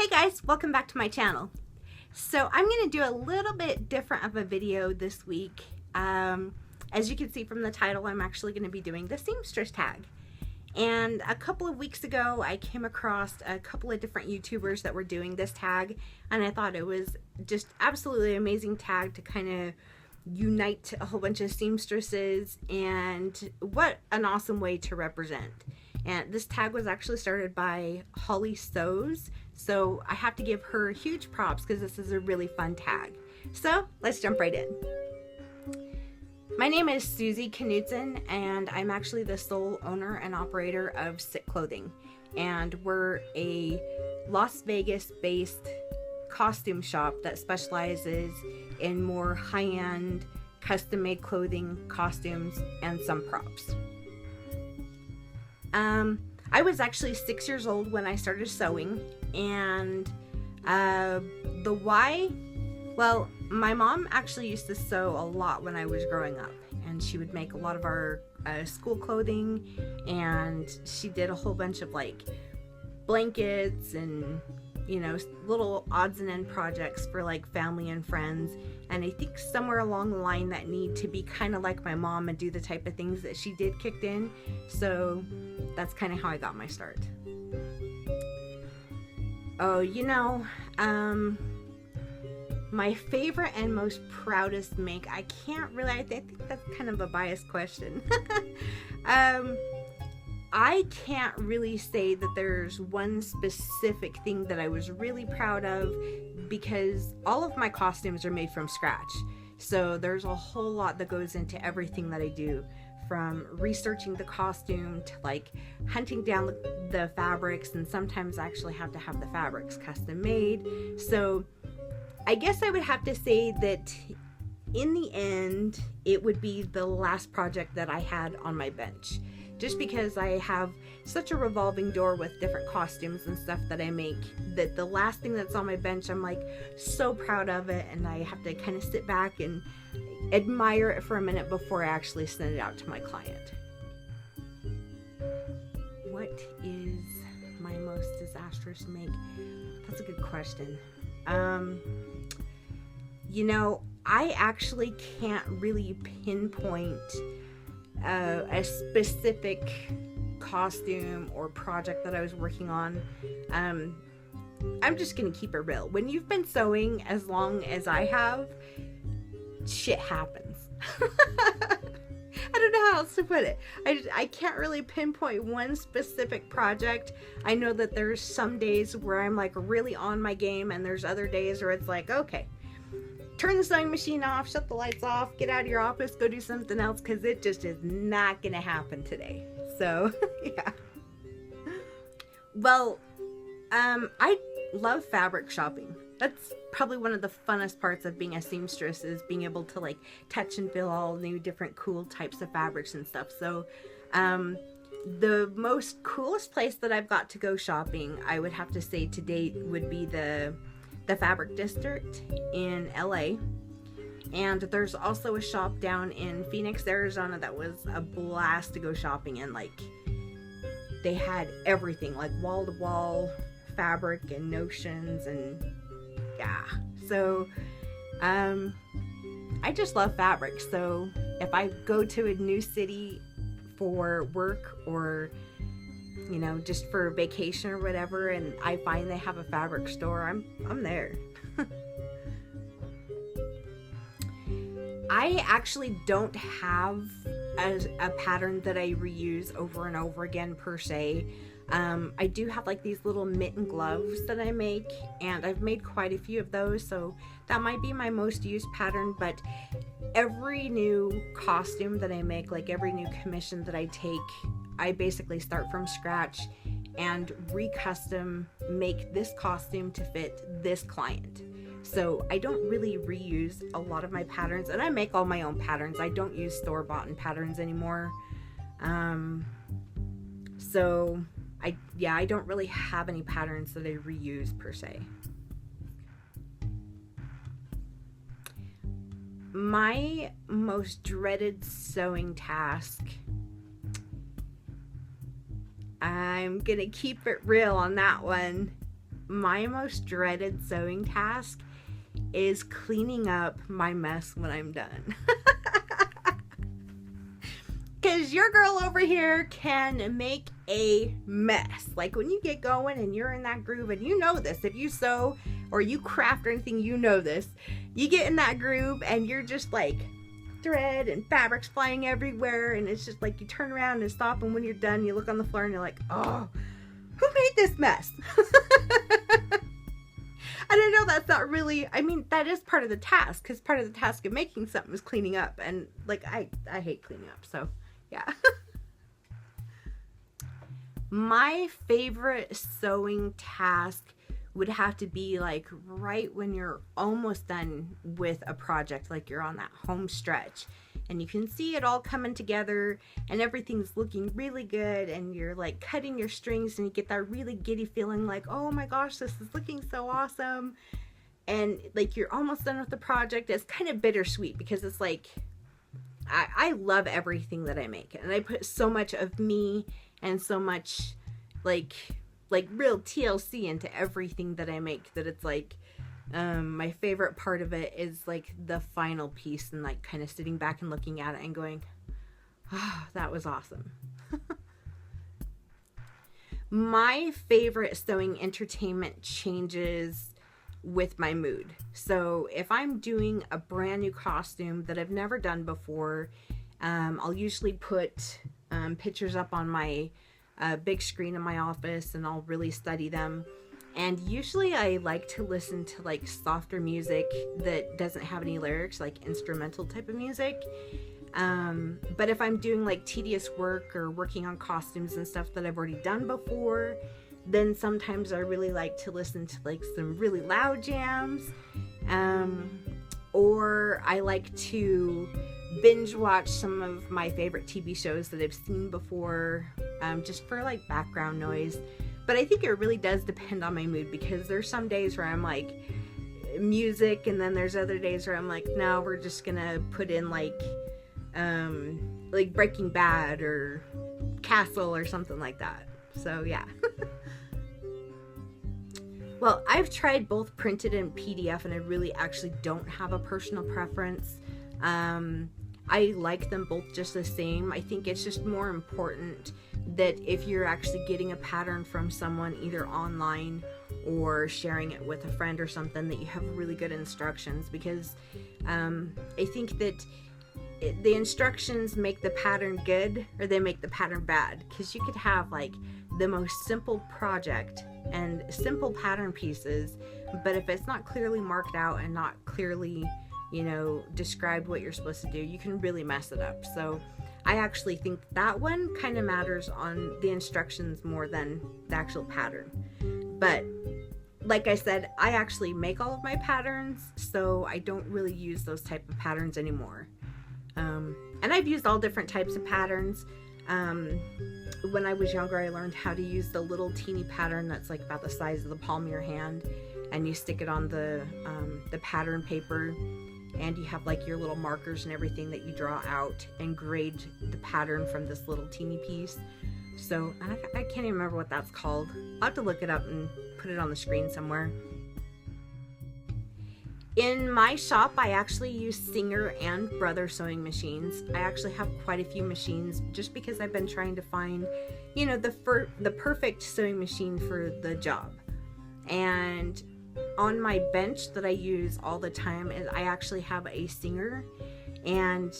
Hey guys, welcome back to my channel. So I'm going to do a little bit different of a video this week. As you can see from the title, I'm actually going to be doing the seamstress tag. And a couple of weeks ago, I came across a couple of different YouTubers that were doing this tag, and I thought it was just absolutely amazing tag to kind of unite a whole bunch of seamstresses, and what an awesome way to represent. And this tag was actually started by Hollie Sews, so I have to give her huge props because this is a really fun tag. So let's jump right in. My name is Susie Knudsen, and I'm actually the sole owner and operator of SiQ Clothing, and we're a Las Vegas based costume shop that specializes in more high-end custom-made clothing, costumes, and some props. I was actually 6 years old when I started sewing, and the why, well, my mom actually used to sew a lot when I was growing up, and she would make a lot of our school clothing, and she did a whole bunch of like blankets and, you know, little odds and end projects for like family and friends. And I think somewhere along the line that need to be kind of like my mom and do the type of things that she did kicked in. So that's kind of how I got my start. Oh, you know, my favorite and most proudest make, I think that's kind of a biased question. I can't really say that there's one specific thing that I was really proud of, because all of my costumes are made from scratch. So there's a whole lot that goes into everything that I do, from researching the costume to like hunting down the fabrics, and sometimes I actually have to have the fabrics custom made. So I guess I would have to say that in the end, it would be the last project that I had on my bench. Just because I have such a revolving door with different costumes and stuff that I make, that the last thing that's on my bench, I'm like so proud of it, and I have to kind of sit back and admire it for a minute before I actually send it out to my client. What is my most disastrous make? That's a good question. You know, I actually can't really pinpoint a specific costume or project that I was working on. I'm just gonna keep it real. When you've been sewing as long as I have, shit happens. I don't know how else to put it. I can't really pinpoint one specific project. I know that there's some days where I'm like really on my game, and there's other days where it's like, okay, turn the sewing machine off, shut the lights off, get out of your office, go do something else, because it just is not gonna happen today. So yeah. Well, I love fabric shopping. That's probably one of the funnest parts of being a seamstress, is being able to like touch and feel all new different cool types of fabrics and stuff. So the most coolest place that I've got to go shopping, I would have to say to date, would be the Fabric District in LA. And there's also a shop down in Phoenix, Arizona that was a blast to go shopping in. Like, they had everything, like wall-to-wall fabric and notions, and yeah. So I just love fabric. So if I go to a new city for work, or you know, just for vacation or whatever, and I find they have a fabric store, I'm there. I actually don't have a pattern that I reuse over and over again per se. I do have like these little mitten gloves that I make, and I've made quite a few of those, so that might be my most used pattern. But every new costume that I make, like every new commission that I take, I basically start from scratch and recustom make this costume to fit this client. So I don't really reuse a lot of my patterns, and I make all my own patterns. I don't use store-bought patterns anymore. So I don't really have any patterns that I reuse per se. My most dreaded sewing task, I'm gonna keep it real on that one. my most dreaded sewing task is cleaning up my mess when I'm done. Because your girl over here can make a mess. Like when you get going and you're in that groove, and you know this, if you sew or you craft or anything, you know this. You get in that groove and you're just like thread and fabrics flying everywhere, and it's just like you turn around and stop, and when you're done you look on the floor and you're like, oh, who made this mess? I don't know, that's not really, I mean, that is part of the task, because part of the task of making something is cleaning up, and like I hate cleaning up, so yeah. My favorite sewing task would have to be like right when you're almost done with a project, like you're on that home stretch and you can see it all coming together and everything's looking really good, and you're like cutting your strings and you get that really giddy feeling like, oh my gosh, this is looking so awesome, and like you're almost done with the project. It's kind of bittersweet because it's like I love everything that I make, and I put so much of me and so much like real TLC into everything that I make, that it's like my favorite part of it is like the final piece, and like kind of sitting back and looking at it and going, oh, that was awesome. My favorite sewing entertainment changes with my mood. So if I'm doing a brand new costume that I've never done before, I'll usually put pictures up on my big screen in my office, and I'll really study them. And usually I like to listen to like softer music that doesn't have any lyrics, like instrumental type of music. But if I'm doing like tedious work or working on costumes and stuff that I've already done before, then sometimes I really like to listen to like some really loud jams. Or I like to binge watch some of my favorite TV shows that I've seen before, just for like background noise. But I think it really does depend on my mood, because there's some days where I'm like music, and then there's other days where I'm like, no, we're just gonna put in like Breaking Bad or Castle or something like that. So yeah. Well, I've tried both printed and PDF, and I really actually don't have a personal preference. I like them both just the same. I think it's just more important that if you're actually getting a pattern from someone, either online or sharing it with a friend or something, that you have really good instructions, because I think that the instructions make the pattern good, or they make the pattern bad, because you could have like the most simple project and simple pattern pieces, but if it's not clearly marked out and not clearly, you know, described what you're supposed to do, you can really mess it up. So I actually think that one kind of matters on the instructions more than the actual pattern. But like I said, I actually make all of my patterns, so I don't really use those type of patterns anymore. And I've used all different types of patterns. When I was younger, I learned how to use the little teeny pattern that's like about the size of the palm of your hand, and you stick it on the pattern paper, and you have like your little markers and everything that you draw out and grade the pattern from this little teeny piece. So I can't even remember what that's called. I'll have to look it up and put it on the screen somewhere. In my shop, I actually use Singer and Brother sewing machines. I actually have quite a few machines, just because I've been trying to find, you know, the perfect sewing machine for the job. And on my bench that I use all the time, I actually have a Singer, and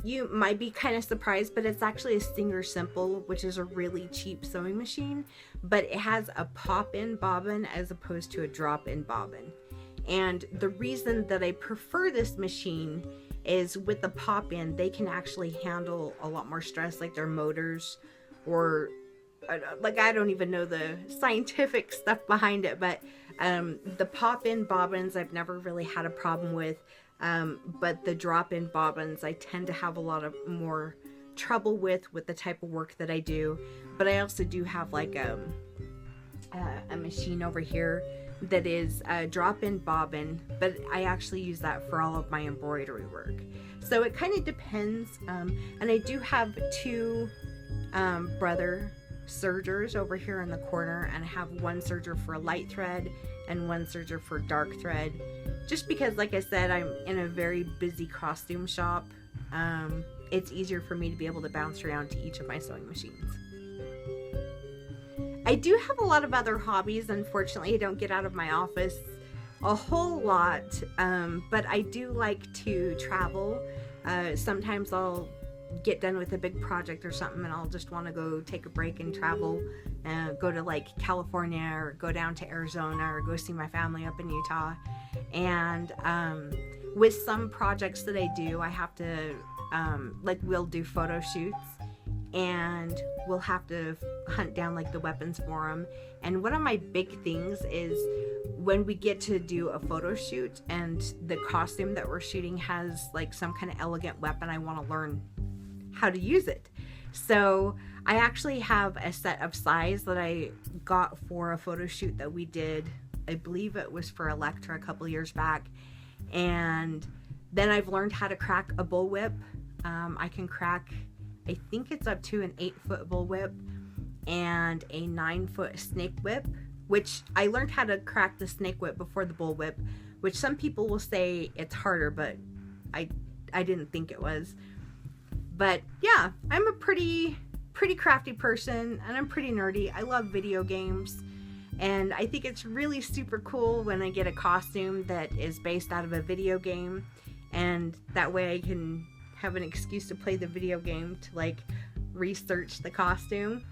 you might be kind of surprised, but it's actually a Singer Simple, which is a really cheap sewing machine, but it has a pop-in bobbin as opposed to a drop-in bobbin. And the reason that I prefer this machine is with the pop-in, they can actually handle a lot more stress, like their motors, or like I don't even know the scientific stuff behind it, but the pop-in bobbins I've never really had a problem with, but the drop-in bobbins I tend to have a lot of more trouble with the type of work that I do. But I also do have like a machine over here that is a drop-in bobbin, but I actually use that for all of my embroidery work. So it kind of depends, and I do have two Brother sergers over here in the corner, and I have one serger for light thread and one serger for dark thread, just because, like I said, I'm in a very busy costume shop. It's easier for me to be able to bounce around to each of my sewing machines. I do have a lot of other hobbies. Unfortunately, I don't get out of my office a whole lot, but I do like to travel. Sometimes I'll get done with a big project or something and I'll just want to go take a break and travel, go to like California or go down to Arizona or go see my family up in Utah. And with some projects that I do, I have to like we'll do photo shoots and we'll have to hunt down like the weapons for them. And one of my big things is when we get to do a photo shoot and the costume that we're shooting has like some kind of elegant weapon, I want to learn how to use it. So I actually have a set of size that I got for a photo shoot that we did. I believe it was for Electra a couple years back. And then I've learned how to crack a bullwhip. I can crack, I think it's up to an 8-foot bullwhip and a 9-foot snake whip, which I learned how to crack the snake whip before the bullwhip, which some people will say it's harder, but I didn't think it was. But yeah, I'm a pretty crafty person, and I'm pretty nerdy. I love video games, and I think it's really super cool when I get a costume that is based out of a video game, and that way I can have an excuse to play the video game to like research the costume.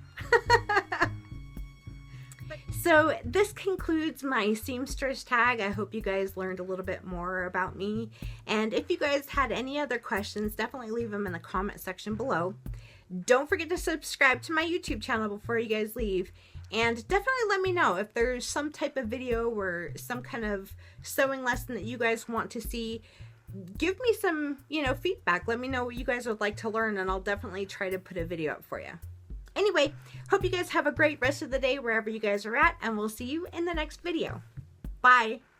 So this concludes my seamstress tag. I hope you guys learned a little bit more about me. And if you guys had any other questions, definitely leave them in the comment section below. Don't forget to subscribe to my YouTube channel before you guys leave. And definitely let me know if there's some type of video or some kind of sewing lesson that you guys want to see. Give me some, feedback. Let me know what you guys would like to learn, and I'll definitely try to put a video up for you. Anyway, hope you guys have a great rest of the day wherever you guys are at, and we'll see you in the next video. Bye!